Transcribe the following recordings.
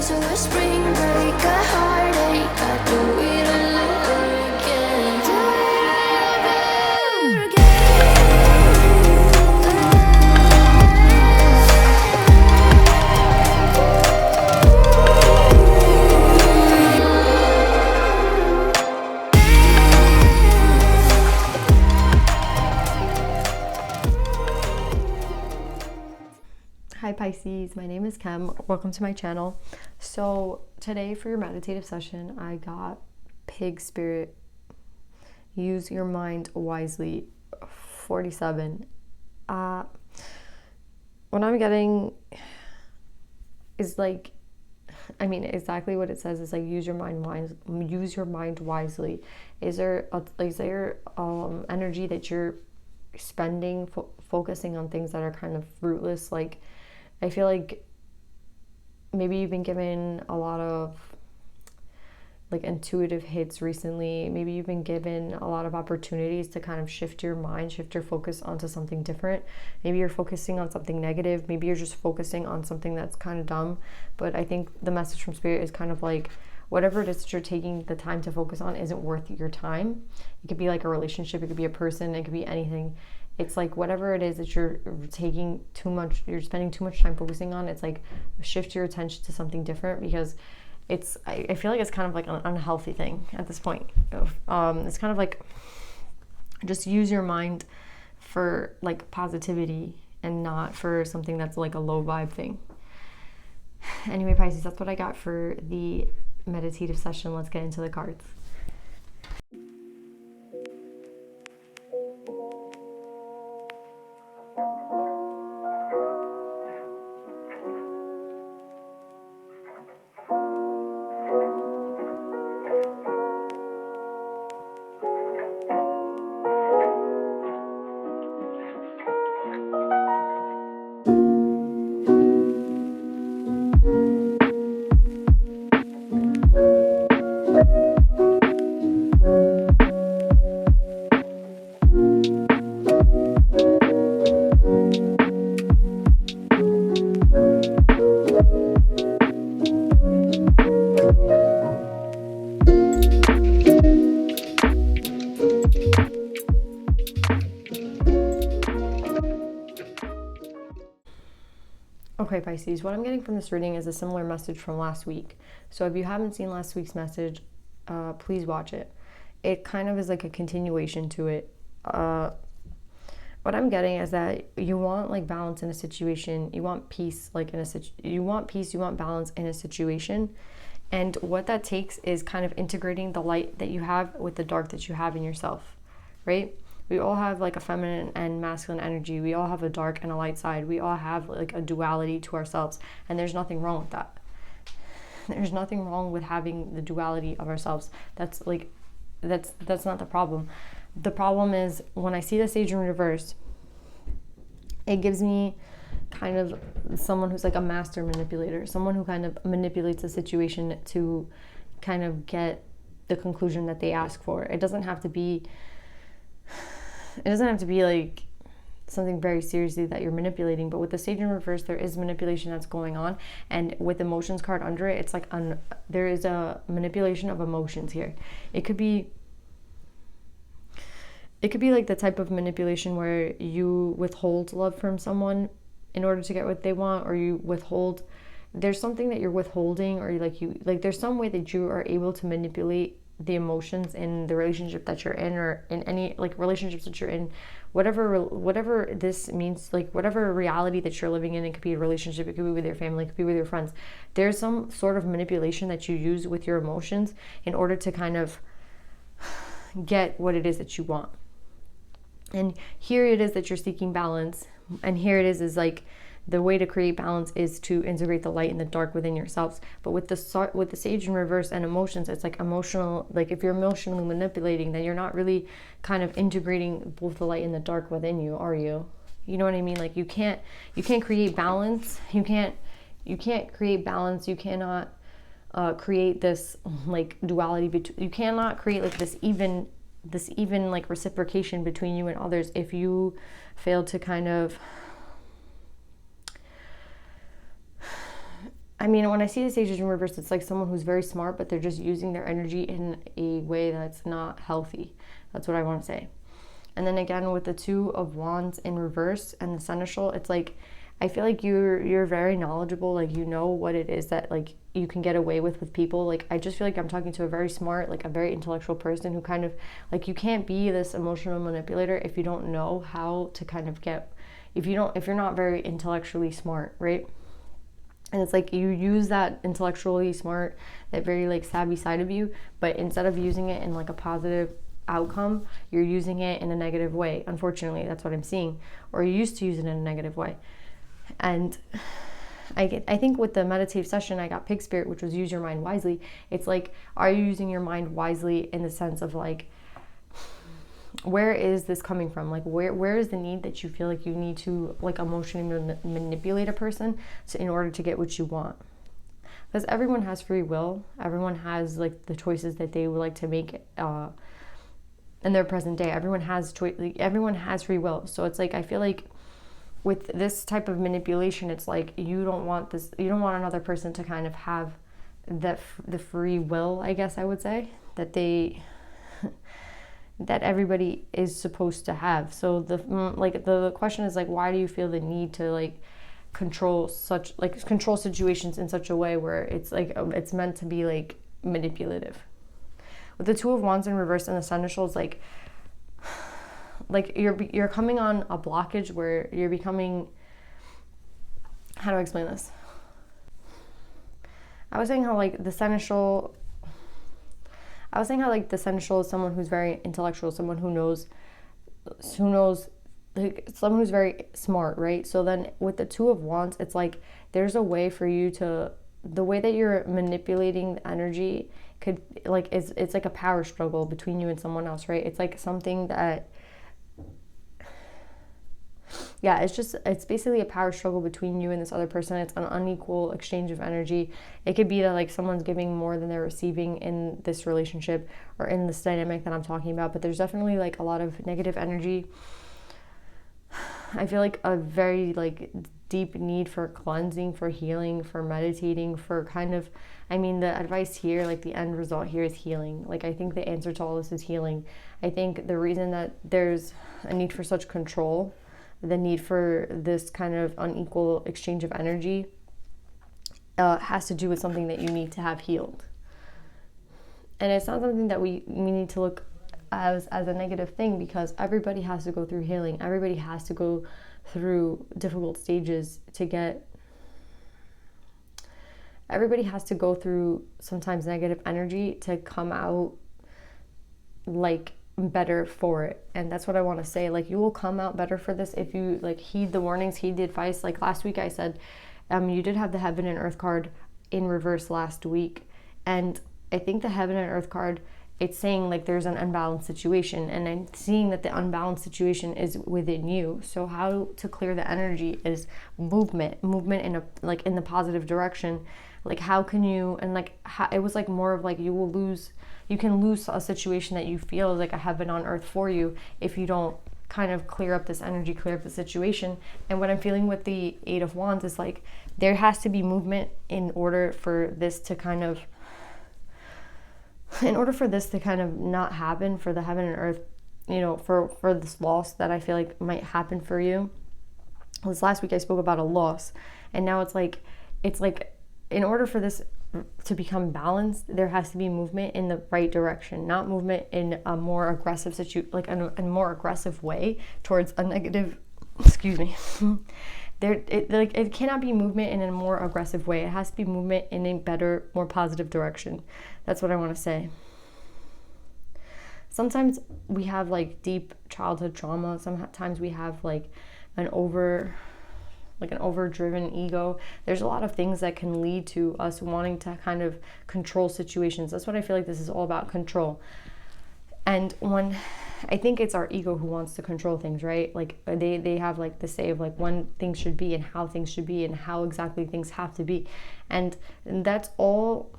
So a spring break, a heartache, I do it all over again. Do it all over Hi Pisces, my name is Kim. Welcome to my channel. So today for your meditative session, I got Pig Spirit, Use Your Mind Wisely, 47. What I'm getting is like, I mean, exactly what it says is like use your mind wisely. Is there energy that you're spending focusing on things that are kind of fruitless? Like, I feel like maybe you've been given a lot of like intuitive hits recently. Maybe you've been given a lot of opportunities to kind of shift your mind, shift your focus onto something different. Maybe you're focusing on something negative. Maybe you're just focusing on something that's kind of dumb. But I think the message from Spirit is kind of like, whatever it is that you're taking the time to focus on isn't worth your time. It could be like a relationship, it could be a person, it could be anything. It's like whatever it is that you're taking too much, you're spending too much time focusing on, it's like shift your attention to something different, because I feel like it's kind of like an unhealthy thing at this point. It's kind of like just use your mind for like positivity and not for something that's like a low vibe thing. Anyway, Pisces, that's what I got for the meditative session. Let's get into the cards. Okay, Pisces, what I'm getting from this reading is a similar message from last week. So if you haven't seen last week's message, please watch it. It kind of is like a continuation to it. What I'm getting is that you want like balance in a situation. You want peace, like you want balance in a situation. And what that takes is kind of integrating the light that you have with the dark that you have in yourself, right? We all have like a feminine and masculine energy. We all have a dark and a light side. We all have like a duality to ourselves, and there's nothing wrong with that. There's nothing wrong with having the duality of ourselves. That's not the problem. The problem is when I see the Sage in reverse, it gives me kind of someone who's like a master manipulator, someone who kind of manipulates a situation to kind of get the conclusion that they ask for. It doesn't have to be like something very seriously that you're manipulating, but with the Sage in reverse, there is manipulation that's going on, and with emotions card under it, it's like there is a manipulation of emotions here. It could be like the type of manipulation where you withhold love from someone in order to get what they want, or you withhold, there's something that you're withholding, or there's some way that you are able to manipulate the emotions in the relationship that you're in, or in any like relationships that you're in, whatever this means, like whatever reality that you're living in. It could be a relationship, it could be with your family, it could be with your friends. There's some sort of manipulation that you use with your emotions in order to kind of get what it is that you want. And here it is that you're seeking balance, and here it is like the way to create balance is to integrate the light and the dark within yourselves. But with the Sage in reverse and emotions, it's like emotional, like if you're emotionally manipulating, then you're not really kind of integrating both the light and the dark within you, are you? You know what I mean? Like you can't create balance. You can't create balance. You cannot create this like duality you cannot create like this even like reciprocation between you and others if you fail to kind of I mean, when I see the sages in reverse, it's like someone who's very smart, but they're just using their energy in a way that's not healthy. That's what I want to say. And then again, with the Two of Wands in reverse and the Seneschal, it's like, I feel like you're very knowledgeable. Like, you know what it is that like you can get away with people. Like, I just feel like I'm talking to a very smart, like a very intellectual person who kind of like, you can't be this emotional manipulator if you don't know how to kind of get, if you're not very intellectually smart, right? And it's like you use that intellectually smart, that very like savvy side of you, but instead of using it in like a positive outcome, you're using it in a negative way. Unfortunately, that's what I'm seeing. Or you used to use it in a negative way. And I think with the meditative session, I got Pig Spirit, which was use your mind wisely. It's like, are you using your mind wisely in the sense of like, where is this coming from? Like, where is the need that you feel like you need to like emotionally manipulate a person in order to get what you want? Because everyone has free will. Everyone has like the choices that they would like to make in their present day. Everyone has everyone has free will. So it's like, I feel like with this type of manipulation, it's like you don't want another person to kind of have the free will, I guess I would say, that that everybody is supposed to have. So the question is like, why do you feel the need to like control situations in such a way where it's like it's meant to be like manipulative? With the Two of Wands in reverse and the Seneschal, is like you're coming on a blockage where you're becoming, how do I explain this? I was saying how the Seneschal is someone who's very intellectual, someone who knows, like someone who's very smart, right? So then with the Two of Wands, it's like there's a way for you to, the way that you're manipulating the energy could like, it's like a power struggle between you and someone else, right? It's like something that, yeah, it's basically a power struggle between you and this other person. It's an unequal exchange of energy. It could be that like someone's giving more than they're receiving in this relationship or in this dynamic that I'm talking about, but there's definitely like a lot of negative energy. I feel like a very like deep need for cleansing, for healing, for meditating, for kind of, I mean, the advice here, like the end result here is healing. Like, I think the answer to all this is healing. I think the reason that there's a need for such control, the need for this kind of unequal exchange of energy, has to do with something that you need to have healed. And it's not something that we need to look as a negative thing, because everybody has to go through healing. Everybody has to go through difficult stages to get, everybody has to go through sometimes negative energy to come out like better for it. And that's what I want to say. Like, you will come out better for this if you like heed the warnings, heed the advice. Like last week I said, you did have the Heaven and Earth card in reverse last week, and I think the Heaven and Earth card, it's saying like there's an unbalanced situation, and I'm seeing that the unbalanced situation is within you. So how to clear the energy is movement in a like in the positive direction. Like, how can you, and like it was like more of like you can lose a situation that you feel is like a heaven on earth for you if you don't kind of clear up this energy, clear up the situation. And what I'm feeling with the Eight of Wands is like there has to be movement in order for this to kind of not happen, for the Heaven and Earth, you know, for this loss that I feel like might happen for you. This last week I spoke about a loss, and now it's like in order for this to become balanced, there has to be movement in the right direction, not movement in a more aggressive a more aggressive way towards a negative, excuse me. It cannot be movement in a more aggressive way. It has to be movement in a better, more positive direction. That's what I want to say. Sometimes we have like deep childhood trauma. Sometimes we have like an overdriven ego. There's a lot of things that can lead to us wanting to kind of control situations. That's what I feel like this is all about, control. And when I think it's our ego who wants to control things, right? Like they have like the say of like when things should be and how things should be and how exactly things have to be. And that's all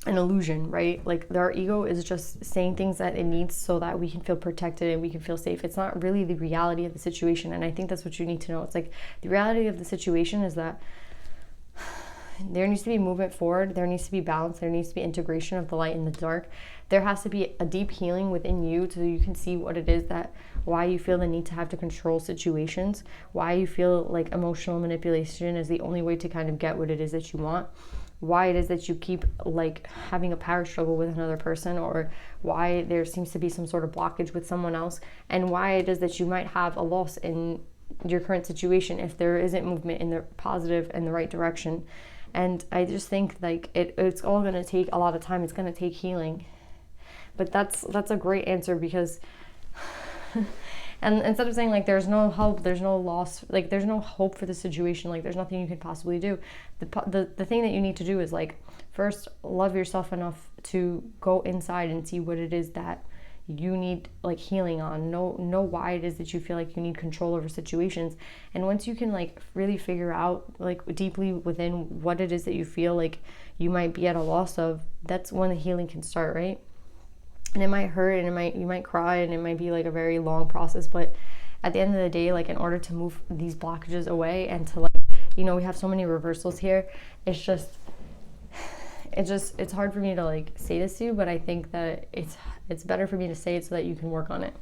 an illusion, right? Like our ego is just saying things that it needs so that we can feel protected and we can feel safe. It's not really the reality of the situation. And I think that's what you need to know. It's like the reality of the situation is that there needs to be movement forward. There needs to be balance. There needs to be integration of the light and the dark. There has to be a deep healing within you so you can see what it is why you feel the need to have to control situations, why you feel like emotional manipulation is the only way to kind of get what it is that you want, why it is that you keep like having a power struggle with another person, or why there seems to be some sort of blockage with someone else, and why it is that you might have a loss in your current situation if there isn't movement in the positive and the right direction. And I just think like it's all going to take a lot of time. It's going to take healing. But that's a great answer, because and instead of saying like there's no hope, there's no loss, like there's no hope for the situation, like there's nothing you can possibly do, the thing that you need to do is like first love yourself enough to go inside and see what it is that you need like healing on. Know why it is that you feel like you need control over situations. And once you can like really figure out like deeply within what it is that you feel like you might be at a loss of, that's when the healing can start, right? And it might hurt, and you might cry, and it might be like a very long process, but at the end of the day, like in order to move these blockages away and to like, we have so many reversals here, it's hard for me to like say this to you, but I think that it's better for me to say it so that you can work on it.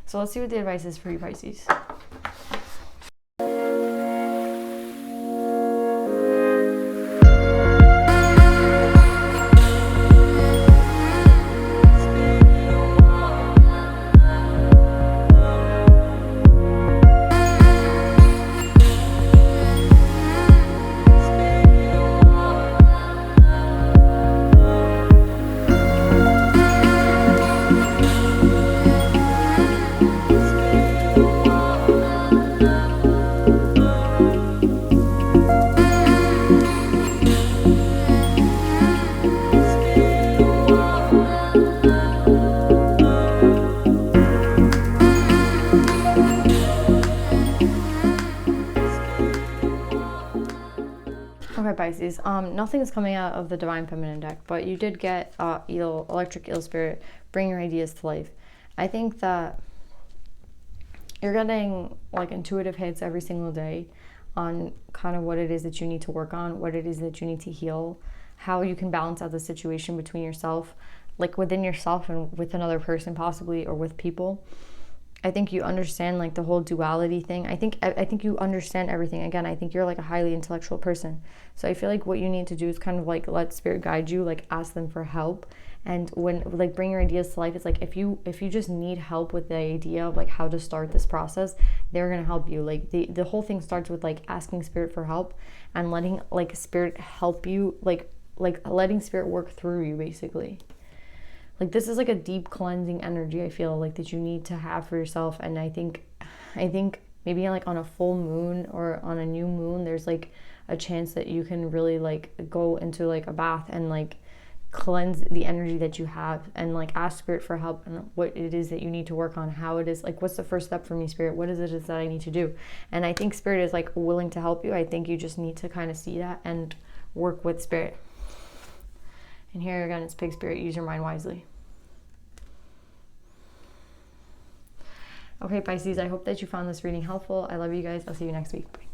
So let's see what the advice is for you, Pisces. Okay, Pisces, nothing is coming out of the Divine Feminine deck, but you did get Electric Eel Spirit, bring your ideas to life. I think that you're getting like intuitive hits every single day on kind of what it is that you need to work on, what it is that you need to heal, how you can balance out the situation between yourself, like within yourself and with another person possibly, or with people. I think you understand like the whole duality thing. I think you understand everything. Again, I think you're like a highly intellectual person. So I feel like what you need to do is kind of like let spirit guide you, like ask them for help. And when like bring your ideas to life, it's like if you just need help with the idea of like how to start this process, they're gonna help you. Like the whole thing starts with like asking spirit for help and letting like spirit help you, like letting spirit work through you basically. Like this is like a deep cleansing energy I feel like that you need to have for yourself. And I think maybe like on a full moon or on a new moon, there's like a chance that you can really like go into like a bath and like cleanse the energy that you have and like ask spirit for help and what it is that you need to work on, how it is like, what's the first step for me, spirit, what is it is that I need to do? And I think spirit is like willing to help you. I think you just need to kind of see that and work with spirit. And here again, it's pig spirit. Use your mind wisely. Okay, Pisces, I hope that you found this reading helpful. I love you guys. I'll see you next week. Bye.